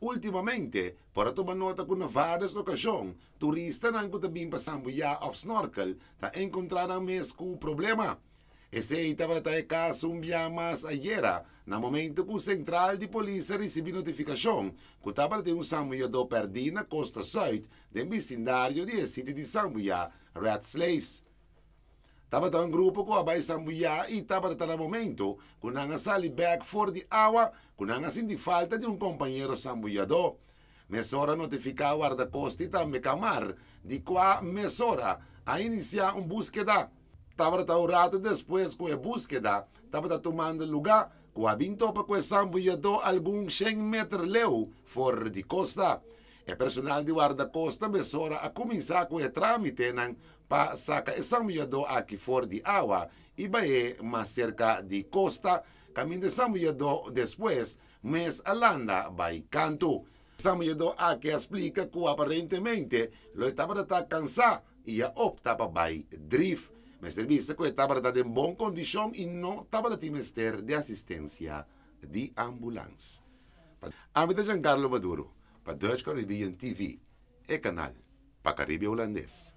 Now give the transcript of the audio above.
Ultimamente, para tomar nota com na várias ocasiões, turista não também passando já of snorkel, tá encontraram mesmo problema. Esse estava para caso um dia mais ayer, no momento que o central de polícia recebeu notificação que estava de um sambuiador perdido na costa sul do vecindário de sítio de Sambuia, Red Slays. Estava um grupo que vai sambuia e estava no momento que não sali back for the hour, que não senti falta de um companheiro sambuiador. Mesora notificava o guarda-costa e também camar de qua mesora a iniciar uma búsqueda. Estava um rato depois que a búsqueda estava tomando lugar, que havia para que o sambuiador alguns 100 metros leu fora de costa. O personal de guarda-costa mesora a começar com o trâmite para sacar o sambuiador aqui fora de água e vai mais cerca de costa. Caminho de sambuiador depois, mas a landa vai canto. Sambuiador aqui explica que aparentemente ele estava cansado e opta para drift. Mas serviço que estava em boa condição e não estava a ministério de assistência de ambulância. Ambita Giancarlo Maduro, para Dutch Caribbean TV, e canal para Caribe Holandês.